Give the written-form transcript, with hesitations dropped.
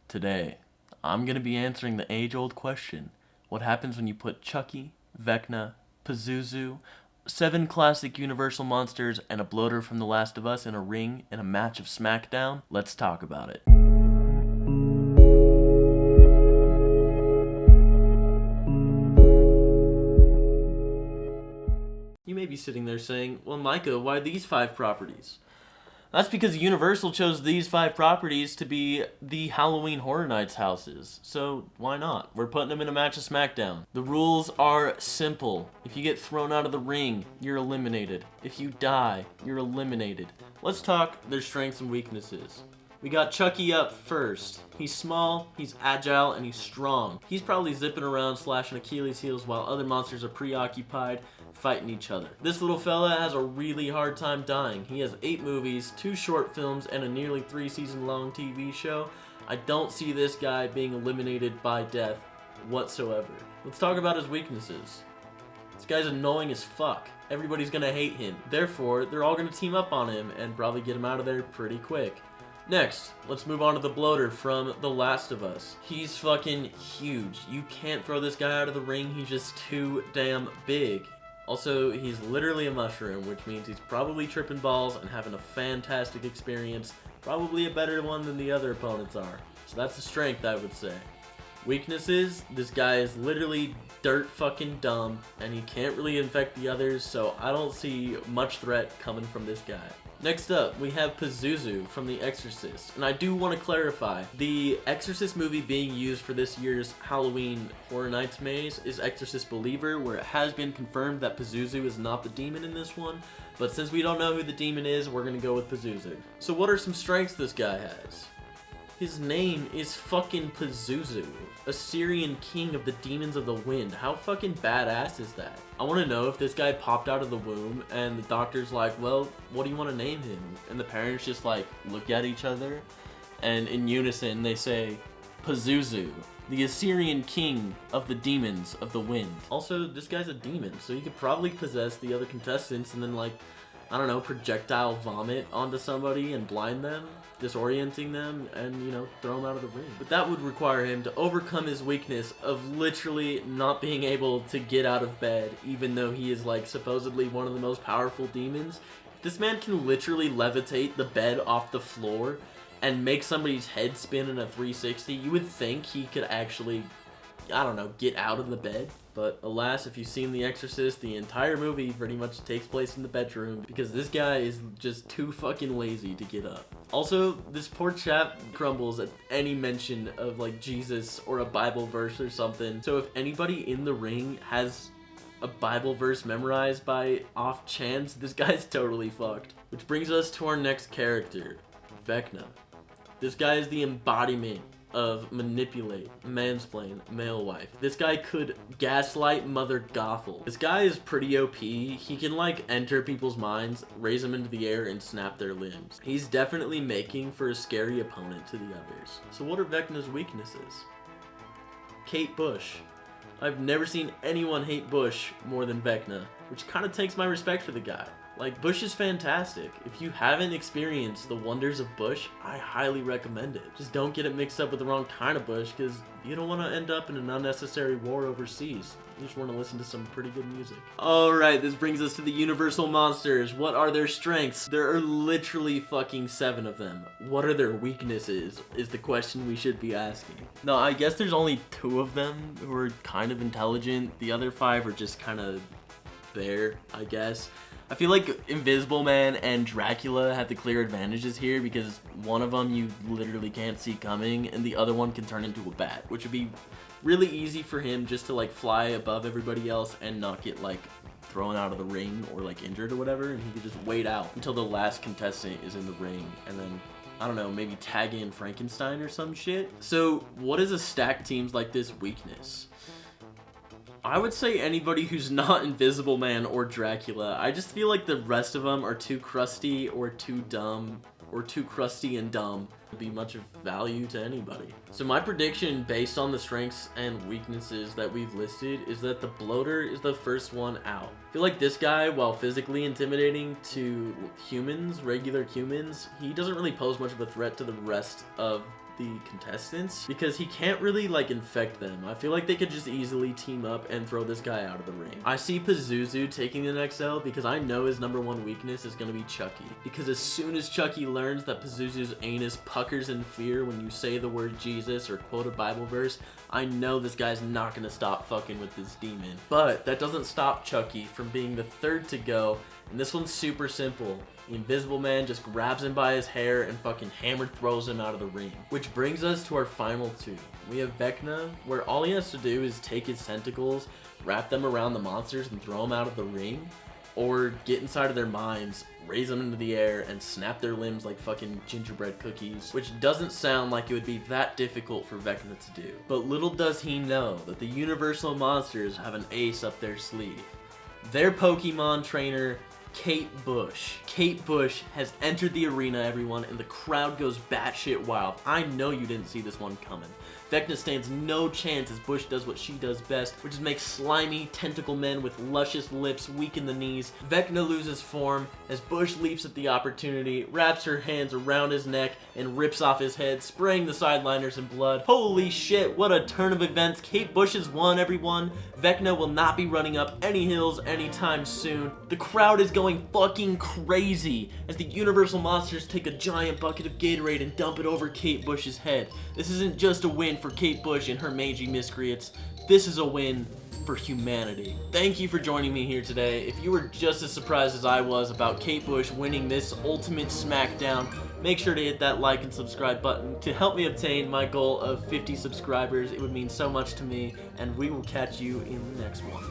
Today, I'm going to be answering the age-old question. What happens when you put Chucky, Vecna, Pazuzu, 7 classic Universal monsters, and a bloater from The Last of Us in a ring in a match of SmackDown? Let's talk about it. You may be sitting there saying, well, Micah, why these 5 properties? That's because Universal chose these 5 properties to be the Halloween Horror Nights houses. So why not? We're putting them in a match of SmackDown. The rules are simple. If you get thrown out of the ring, you're eliminated. If you die, you're eliminated. Let's talk their strengths and weaknesses. We got Chucky up first. He's small, he's agile, and he's strong. He's probably zipping around slashing Achilles' heels while other monsters are preoccupied fighting each other. This little fella has a really hard time dying. He has 8 movies, 2 short films, and a nearly 3-season long TV show. I don't see this guy being eliminated by death whatsoever. Let's talk about his weaknesses. This guy's annoying as fuck. Everybody's gonna hate him. Therefore, they're all gonna team up on him and probably get him out of there pretty quick. Next, let's move on to the bloater from The Last of Us. He's fucking huge. You can't throw this guy out of the ring. He's just too damn big. Also, he's literally a mushroom, which means he's probably tripping balls and having a fantastic experience. Probably a better one than the other opponents are. So that's the strength, I would say. Weaknesses, this guy is literally dirt fucking dumb, and he can't really infect the others, so I don't see much threat coming from this guy. Next up, we have Pazuzu from The Exorcist. And I do want to clarify, the Exorcist movie being used for this year's Halloween Horror Nights maze is Exorcist Believer, where it has been confirmed that Pazuzu is not the demon in this one. But since we don't know who the demon is, we're going to go with Pazuzu. So what are some strengths this guy has? His name is fucking Pazuzu, Assyrian king of the demons of the wind. How fucking badass is that? I want to know if this guy popped out of the womb and the doctor's like, well, what do you want to name him? And the parents just like look at each other and in unison they say, Pazuzu, the Assyrian king of the demons of the wind. Also, this guy's a demon, so he could probably possess the other contestants and then like, I don't know, projectile vomit onto somebody and blind them, disorienting them, and, you know, throw them out of the ring. But that would require him to overcome his weakness of literally not being able to get out of bed, even though he is, like, supposedly one of the most powerful demons. If this man can literally levitate the bed off the floor and make somebody's head spin in a 360, you would think he could actually, I don't know, get out of the bed. But alas, if you've seen The Exorcist, the entire movie pretty much takes place in the bedroom because this guy is just too fucking lazy to get up. Also, this poor chap crumbles at any mention of like Jesus or a Bible verse or something. So if anybody in the ring has a Bible verse memorized by off chance, this guy's totally fucked. Which brings us to our next character, Vecna. This guy is the embodiment of manipulate, mansplain, male wife. This guy could gaslight Mother Gothel. This guy is pretty OP. He can like enter people's minds, raise them into the air, and snap their limbs. He's definitely making for a scary opponent to the others. So what are Vecna's weaknesses? Kate Bush. I've never seen anyone hate Bush more than Vecna, which kind of takes my respect for the guy. Like, Bush is fantastic. If you haven't experienced the wonders of Bush, I highly recommend it. Just don't get it mixed up with the wrong kind of Bush, because you don't want to end up in an unnecessary war overseas. You just want to listen to some pretty good music. Alright, this brings us to the Universal Monsters. What are their strengths? There are literally fucking 7 of them. What are their weaknesses, is the question we should be asking. No, I guess there's only 2 of them who are kind of intelligent. The other 5 are just kind of there, I guess. I feel like Invisible Man and Dracula have the clear advantages here because one of them you literally can't see coming and the other one can turn into a bat, which would be really easy for him just to like fly above everybody else and not get like thrown out of the ring or like injured or whatever, and he could just wait out until the last contestant is in the ring and then, I don't know, maybe tag in Frankenstein or some shit. So what is a stacked team's like this weakness? I would say anybody who's not Invisible Man or Dracula. I just feel like the rest of them are too crusty or too dumb or too crusty and dumb to be much of value to anybody. So my prediction based on the strengths and weaknesses that we've listed is that the bloater is the first one out. I feel like this guy, while physically intimidating to humans, regular humans, he doesn't really pose much of a threat to the rest of the contestants because he can't really like infect them. I feel like they could just easily team up and throw this guy out of the ring. I see Pazuzu taking the next L because I know his #1 weakness is going to be Chucky. Because as soon as Chucky learns that Pazuzu's anus puckers in fear when you say the word Jesus or quote a Bible verse, I know this guy's not going to stop fucking with this demon. But that doesn't stop Chucky from being the third to go, and this one's super simple. The Invisible Man just grabs him by his hair and fucking hammer throws him out of the ring. Which brings us to our final two. We have Vecna, where all he has to do is take his tentacles, wrap them around the monsters and throw them out of the ring, or get inside of their minds, raise them into the air, and snap their limbs like fucking gingerbread cookies, which doesn't sound like it would be that difficult for Vecna to do. But little does he know that the Universal Monsters have an ace up their sleeve. Their Pokemon trainer, Kate Bush. Kate Bush has entered the arena, everyone, and the crowd goes batshit wild. I know you didn't see this one coming. Vecna stands no chance as Bush does what she does best, which is make slimy tentacle men with luscious lips weak in the knees. Vecna loses form as Bush leaps at the opportunity, wraps her hands around his neck, and rips off his head, spraying the sideliners in blood. Holy shit, what a turn of events. Kate Bush has won, everyone. Vecna will not be running up any hills anytime soon. The crowd is going fucking crazy as the Universal Monsters take a giant bucket of Gatorade and dump it over Kate Bush's head. This isn't just a win for Kate Bush and her mangy miscreants. This is a win for humanity. Thank you for joining me here today. If you were just as surprised as I was about Kate Bush winning this ultimate smackdown, make sure to hit that like and subscribe button to help me obtain my goal of 50 subscribers. It would mean so much to me, and we will catch you in the next one.